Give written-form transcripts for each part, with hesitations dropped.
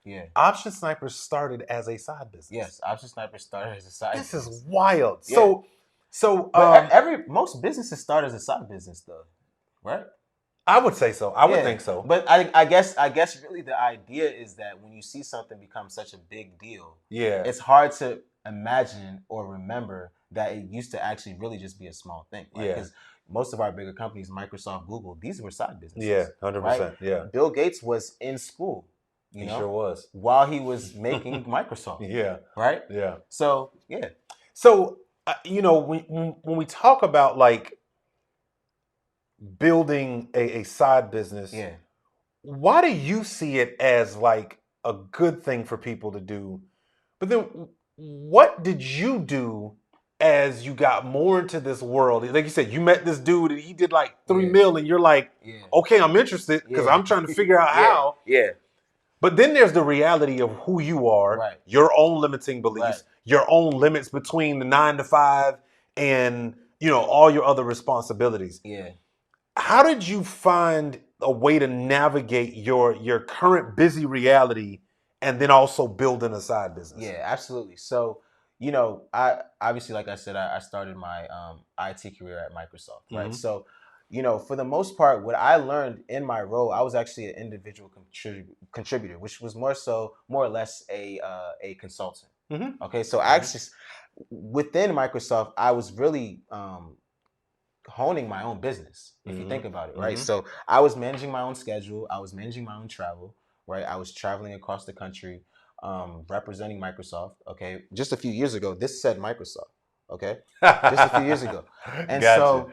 Yeah. Option Sniper started as a side business. Yes, Option Sniper started as a side This business. is wild. Yeah. So But most businesses start as a side business though, right? I would say so. I would Yeah. think so. But I guess really the idea is that when you see something become such a big deal, Yeah. it's hard to imagine or remember that it used to actually really just be a small thing, right? Yeah. Because most of our bigger companies, Microsoft, Google, these were side businesses. Yeah, 100%. Right? Yeah. Bill Gates was in school, He sure was. while he was making Microsoft. Yeah. Right? Yeah. So, yeah. So, when we talk about like building a side business, Yeah. why do you see it as like a good thing for people to do? But then what did you do as you got more into this world? Like you said, you met this dude and he did like 3 mil and you're like, okay, I'm interested because I'm trying to figure out how. Yeah. But then there's the reality of who you are, Right. your own limiting beliefs, your own limits between the 9 to 5 and, all your other responsibilities. Yeah. How did you find a way to navigate your current busy reality and then also building a side business? Yeah, absolutely. So, I obviously, like I said, I started my IT career at Microsoft, right? Mhm. So, for the most part, what I learned in my role, I was actually an individual contributor, which was more or less a consultant. Mhm. Okay, so actually within Microsoft, I was really honing my own business, if you think about it, right? So I was managing my own schedule, I was managing my own travel, right? I was traveling across the country, representing Microsoft. Okay, just a few years ago, this said Microsoft. Okay, just a few years ago, and Gotcha. so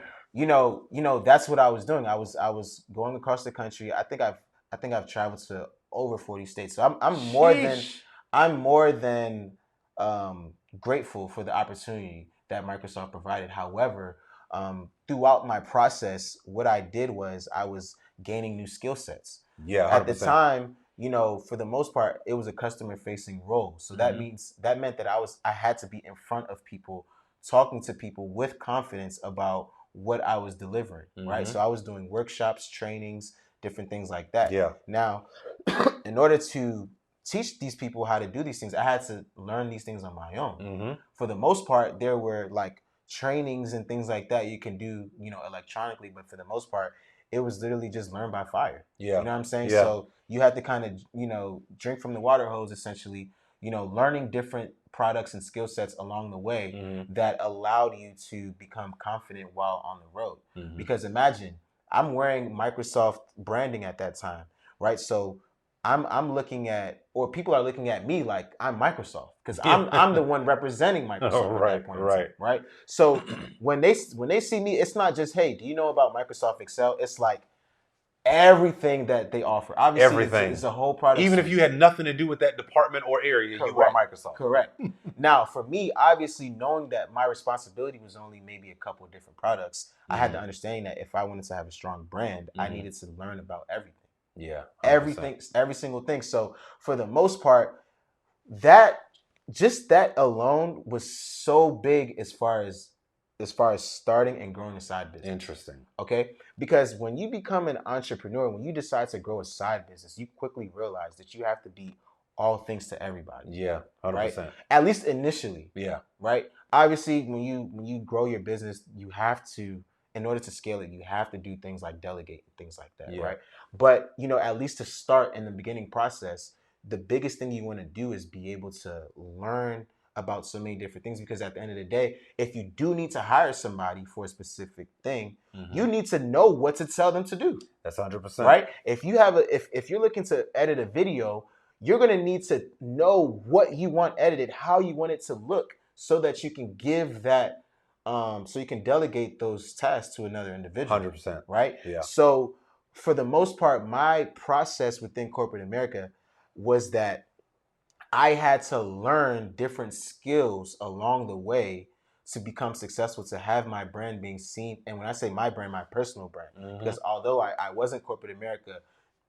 that's what I was doing. I was going across the country. I think I've traveled to over 40 states. So I'm more than grateful for the opportunity that Microsoft provided. However, throughout my process, what I did was I was gaining new skill sets. Yeah, At the 100%. time, for the most part, it was a customer facing role. So that meant that I had to be in front of people, talking to people with confidence about what I was delivering. Right. So I was doing workshops, trainings, different things like that. Yeah. Now, in order to teach these people how to do these things, I had to learn these things on my own. For the most part, there were like trainings and things like that you can do, electronically, but for the most part, it was literally just learn by fire. Yeah. You know what I'm saying? Yeah. So you had to kind of, drink from the water hose essentially, learning different products and skill sets along the way that allowed you to become confident while on the road. Because imagine, I'm wearing Microsoft branding at that time, right? So I'm looking at, or people are looking at me like I'm Microsoft because I'm the one representing Microsoft at that point in time, right? So when they see me, it's not just, hey, do you know about Microsoft Excel? It's like everything that they offer. Obviously, Everything. it's a whole product. Even if you had nothing to do with that department or area, you are Microsoft. Correct. Now, for me, obviously, knowing that my responsibility was only maybe a couple of different products, I had to understand that if I wanted to have a strong brand, I needed to learn about everything. Yeah. 100%. Everything, every single thing. So for the most part, that alone was so big as far as starting and growing a side business. Interesting. Okay? Because when you become an entrepreneur, when you decide to grow a side business, you quickly realize that you have to be all things to everybody. Yeah, 100%. Right? At least initially. Yeah. Right? Obviously, when you grow your business, you have to, in order to scale it, you have to do things like delegate and things like that, right? But, at least to start in the beginning process, the biggest thing you want to do is be able to learn about so many different things, because at the end of the day, if you do need to hire somebody for a specific thing, you need to know what to tell them to do. That's 100%. Right? If you have if you're looking to edit a video, you're going to need to know what you want edited, how you want it to look, so that you can give that so you can delegate those tasks to another individual. 100%. Right? Yeah. So for the most part, my process within corporate America was that I had to learn different skills along the way to become successful, to have my brand being seen. And when I say my brand, my personal brand, because although I wasn't corporate America,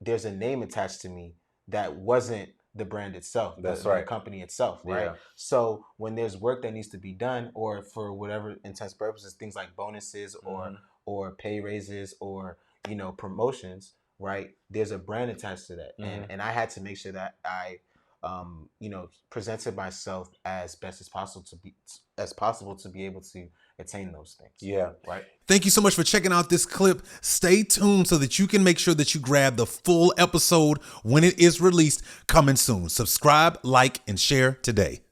there's a name attached to me that wasn't the brand itself, the company itself, right? Yeah. So when there's work that needs to be done, or for whatever intents purposes, things like bonuses or pay raises or promotions, right? There's a brand attached to that, and I had to make sure that I presented myself as best as possible to be able to attain those things. Yeah. Right. Thank you so much for checking out this clip. Stay tuned so that you can make sure that you grab the full episode when it is released, coming soon. Subscribe, like, and share today.